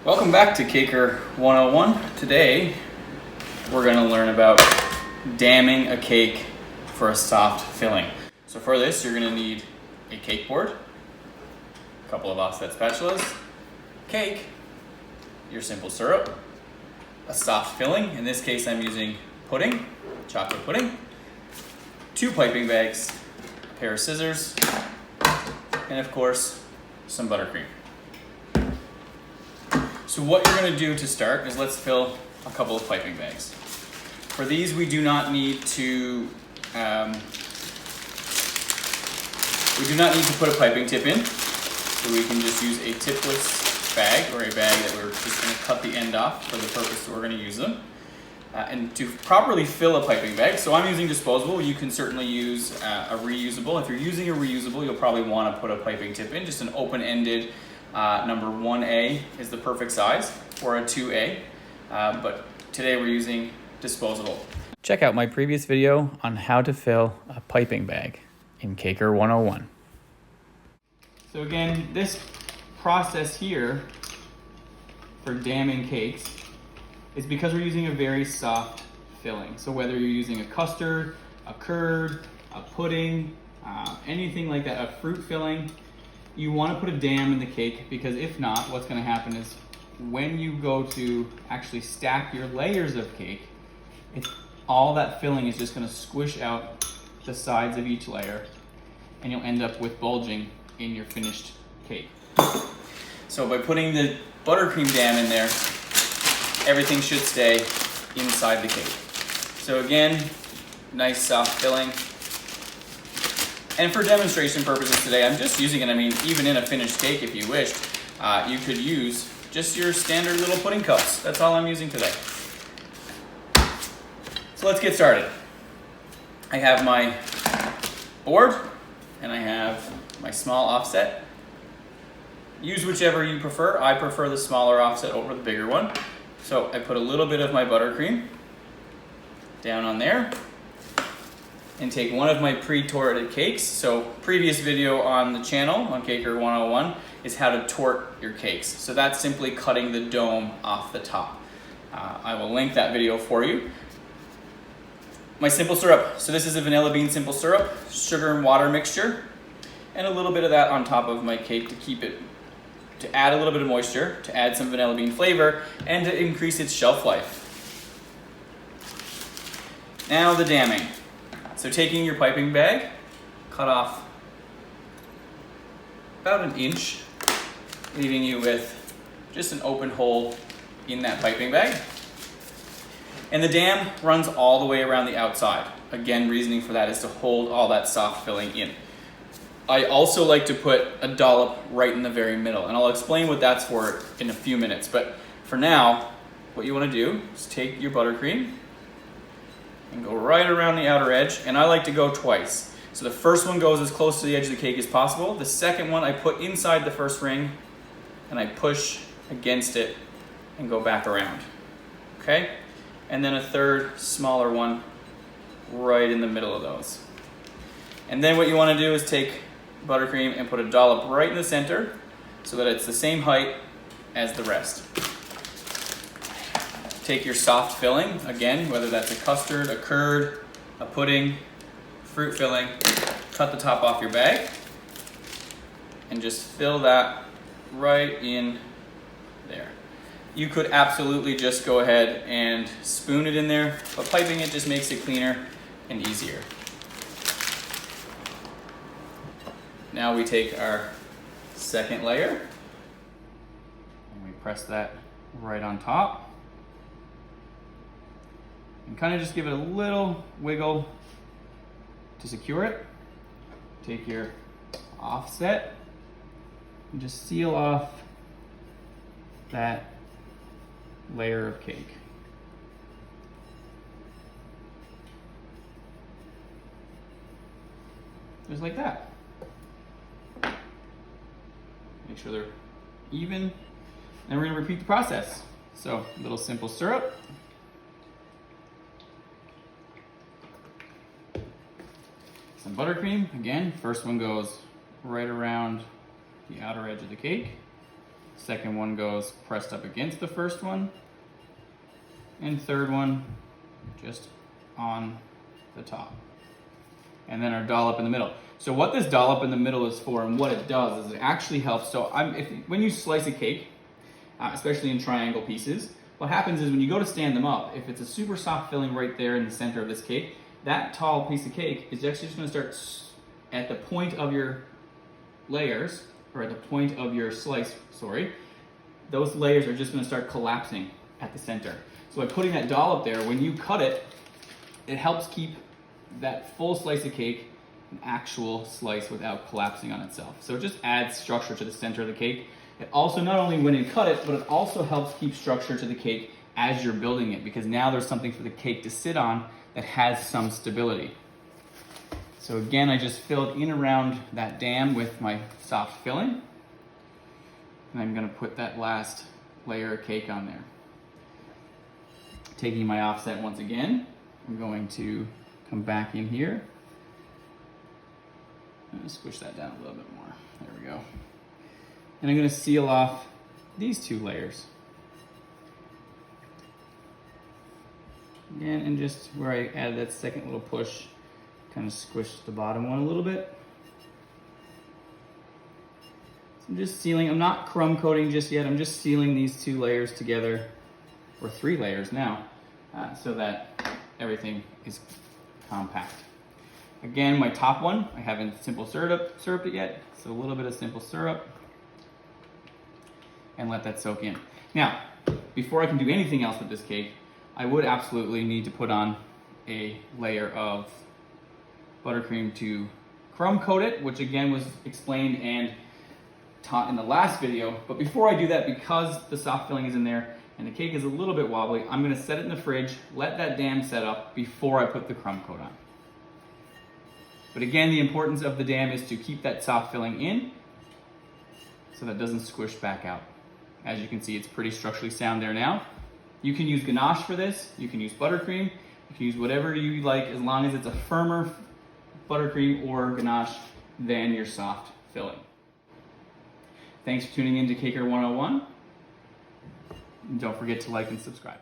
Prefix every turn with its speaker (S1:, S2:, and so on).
S1: Welcome back to Caker 101. Today we're going to learn about damming a cake for a soft filling. So for this you're going to need a cake board, a couple of offset spatulas, cake, your simple syrup, a soft filling. In this case I'm using pudding, chocolate pudding, 2 piping bags, a pair of scissors, and of course some buttercream. So what you're going to do to start is let's fill a couple of piping bags. For these we do not need to put a piping tip in, so we can just use a tipless bag or a bag that we're just going to cut the end off for the purpose that we're going to use them. And to properly fill a piping bag, so I'm using disposable, you can certainly use a reusable. If you're using a reusable, you'll probably want to put a piping tip in, just an open-ended number 1A is the perfect size, or a 2A, but today we're using disposable. Check out my previous video on how to fill a piping bag in Caker 101. So again, this process here for damming cakes is because we're using a very soft filling. So whether you're using a custard, a curd, a pudding, anything like that, a fruit filling, you want to put a dam in the cake, because if not, what's going to happen is when you go to actually stack your layers of cake, all that filling is just going to squish out the sides of each layer, and you'll end up with bulging in your finished cake. So by putting the buttercream dam in there, everything should stay inside the cake. So again, nice soft filling. And for demonstration purposes today, I'm just using it. I mean, even in a finished cake, if you wished, you could use just your standard little pudding cups. That's all I'm using today. So let's get started. I have my board and I have my small offset. Use whichever you prefer. I prefer the smaller offset over the bigger one. So I put a little bit of my buttercream down on there, and take one of my pre-torted cakes. So previous video on the channel, on Caker 101, is how to tort your cakes. So that's simply cutting the dome off the top. I will link that video for you. My simple syrup. So this is a vanilla bean simple syrup, sugar and water mixture, and a little bit of that on top of my cake to add a little bit of moisture, to add some vanilla bean flavor, and to increase its shelf life. Now the damming. So taking your piping bag, cut off about 1 inch, leaving you with just an open hole in that piping bag. And the dam runs all the way around the outside. Again, reasoning for that is to hold all that soft filling in. I also like to put a dollop right in the very middle, and I'll explain what that's for in a few minutes. But for now, what you want to do is take your buttercream and go right around the outer edge, and I like to go twice. So the first one goes as close to the edge of the cake as possible. The second one I put inside the first ring and I push against it and go back around. Okay? And then a third smaller one right in the middle of those. And then what you want to do is take buttercream and put a dollop right in the center so that it's the same height as the rest. Take your soft filling, again, whether that's a custard, a curd, a pudding, fruit filling, cut the top off your bag, and just fill that right in there. You could absolutely just go ahead and spoon it in there, but piping it just makes it cleaner and easier. Now we take our second layer, and we press that right on top. And kind of just give it a little wiggle to secure it. Take your offset and just seal off that layer of cake. Just like that. Make sure they're even. And we're going to repeat the process. So a little simple syrup. Some buttercream. Again, first one goes right around the outer edge of the cake. Second one goes pressed up against the first one. And third one just on the top. And then our dollop in the middle. So what this dollop in the middle is for and what it does is it actually helps. So when you slice a cake, especially in triangle pieces, what happens is when you go to stand them up, if it's a super soft filling right there in the center of this cake, that tall piece of cake is actually just gonna start at the point of your layers, or at the point of your slice, sorry, those layers are just gonna start collapsing at the center. So by putting that dollop there, when you cut it, it helps keep that full slice of cake an actual slice without collapsing on itself. So it just adds structure to the center of the cake. It also, not only when you cut it, but it also helps keep structure to the cake as you're building it, because now there's something for the cake to sit on that has some stability. So again, I just filled in around that dam with my soft filling. And I'm gonna put that last layer of cake on there. Taking my offset once again, I'm going to come back in here. I'm gonna squish that down a little bit more. There we go. And I'm gonna seal off these two layers. Again, and just where I added that second little push, kind of squish the bottom one a little bit. So I'm just sealing, I'm not crumb coating just yet, I'm just sealing these two layers together, or 3 layers now, so that everything is compact. Again, my top one, I haven't simple syruped it yet, so a little bit of simple syrup, and let that soak in. Now, before I can do anything else with this cake, I would absolutely need to put on a layer of buttercream to crumb coat it, which again was explained and taught in the last video. But before I do that, because the soft filling is in there and the cake is a little bit wobbly, I'm gonna set it in the fridge, let that dam set up before I put the crumb coat on. But again, the importance of the dam is to keep that soft filling in so that it doesn't squish back out. As you can see, it's pretty structurally sound there now. You can use ganache for this, you can use buttercream, you can use whatever you like as long as it's a firmer buttercream or ganache than your soft filling. Thanks for tuning in to Caker 101. And don't forget to like and subscribe.